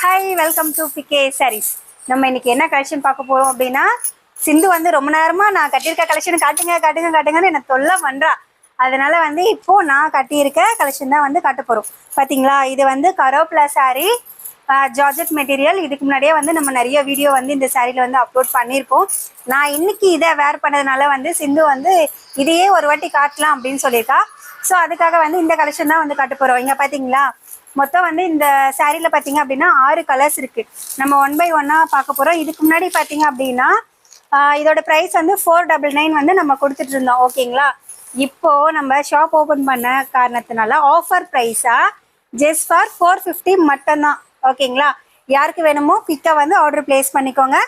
Hi welcome to PK Sarees. நம்ம இன்னைக்கு என்ன கலெக்ஷன் பார்க்க போறோம் அப்படின்னா, சிந்து வந்து ரொம்ப நேரமா நான் கட்டியிருக்க கலெக்ஷன் காட்டுங்க காட்டுங்க காட்டுங்கன்னு என்ன தொல்லை பண்றா. அதனால வந்து இப்போ நான் கட்டியிருக்க கலெக்ஷன் தான் வந்து காட்ட போறோம். பாத்தீங்களா, இது வந்து கரோப்லா சாரீ, ஜார்ஜெட் மெட்டீரியல். இதுக்கு முன்னாடியே வந்து நம்ம நிறைய வீடியோ வந்து இந்த சாரியில வந்து அப்லோட் பண்ணியிருக்கோம். நான் இன்னைக்கு இதை வேர் பண்ணதுனால வந்து சிந்து வந்து இதையே ஒரு வாட்டி காட்டலாம் அப்படின்னு சொல்லியிருக்கா. ஸோ அதுக்காக வந்து இந்த கலெக்ஷன் தான் வந்து காட்ட போறோம். இங்க பாத்தீங்களா, மொத்தம் வந்து இந்த சாரீல பாத்தீங்க அப்படின்னா 6 கலர்ஸ் இருக்கு. நம்ம 1 by 1 பார்க்க போறோம். இதுக்கு முன்னாடி பாத்தீங்க அப்படின்னா இதோட பிரைஸ் வந்து 499 வந்து நம்ம கொடுத்துட்டு இருந்தோம். ஓகேங்களா, இப்போ நம்ம ஷாப் ஓபன் பண்ண காரணத்தினால ஆஃபர் பிரைஸா ஜஸ்ட் ஃபார் 450 மட்டும்தான். ஓகேங்களா, யாருக்கு வேணுமோ குயிக்கா வந்து ஆர்டர் பிளேஸ் பண்ணிக்கோங்க.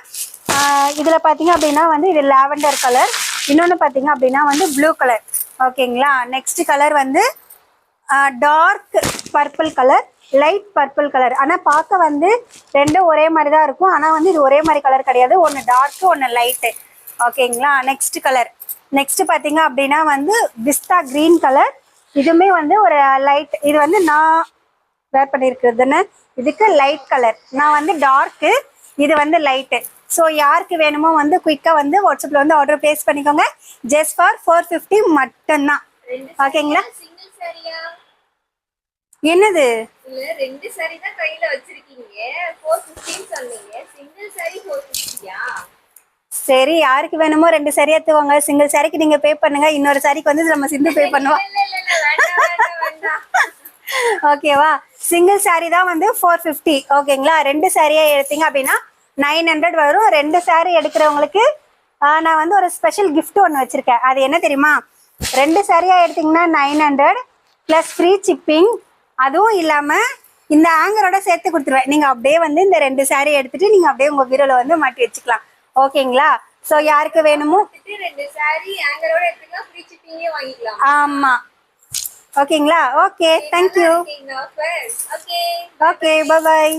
இதுல பாத்தீங்க அப்படின்னா வந்து இது லாவெண்டர் கலர், இன்னொன்னு பாத்தீங்க அப்படின்னா வந்து ப்ளூ கலர். ஓகேங்களா, நெக்ஸ்ட் கலர் வந்து dark purple colour, light purple colour. ஆனால் பார்க்க வந்து ரெண்டும் ஒரே மாதிரி தான் இருக்கும். ஆனால் வந்து இது ஒரே மாதிரி கலர் கிடையாது, ஒன்று டார்க்கு ஒன்று லைட்டு. ஓகேங்களா, நெக்ஸ்ட் கலர் நெக்ஸ்ட் பார்த்தீங்க அப்படின்னா வந்து பிஸ்தா கிரீன் கலர். இதுவுமே வந்து ஒரு லைட். இது வந்து நான் வேர் பண்ணியிருக்கிறதுன்னு இதுக்கு லைட் கலர், நான் வந்து டார்க்கு, இது வந்து லைட்டு. ஸோ யாருக்கு வேணுமோ வந்து குயிக்காக வந்து வாட்ஸ்அப்பில் வந்து ஆர்டர் பிளேஸ் பண்ணிக்கோங்க. ஜஸ்ட் ஃபார் 450 மட்டும்தான். ஓகேங்களா, என்னது இல்ல ரெண்டு சாரி தான் கையில வச்சிருக்கீங்க, 450 சொன்னீங்க, சிங்கிள் சாரி 450யா? சரி, யாருக்கு வேணுமோ 2 சாரி எடுத்துவாங்க. சிங்கிள் சாரிக்கு நீங்க பே பண்ணுங்க, இன்னொரு சாரிக்கு வந்து நம்ம சிந்து பே பண்ணுவோம். ஓகேவா, சிங்கிள் சாரி தான் வந்து 450. ஓகேங்களா, 2 சாரியா எடுத்தீங்க அப்படின்னா 900 வரும். 2 சாரி எடுக்கிறவங்களுக்கு நான் வந்து ஒரு ஸ்பெஷல் கிஃப்ட் ஒன்று வச்சிருக்கேன். அது என்ன தெரியுமா, 2 சாரியா எடுத்தீங்கன்னா 900 ப்ளஸ் ஃப்ரீ ஷிப்பிங். அதுவும் இல்லாமல் இந்த ஆங்கரோட சேர்த்து கொடுத்துருவேன். நீங்கள் அப்படியே வந்து இந்த 2 சாரி எடுத்துட்டு நீங்கள் அப்படியே உங்கள் பீரோல வந்து மாட்டி வச்சுக்கலாம். ஓகேங்களா, ஸோ யாருக்கு வேணுமோ 2 சாரி ஆங்கரோட எடுத்துக்கலாம், ஃப்ரீ ஷிப்பிங்கே வாங்கிக்கலாம். ஆமாம், ஓகேங்களா. Okay, thank you. ஓகே ஓகே, பாய்.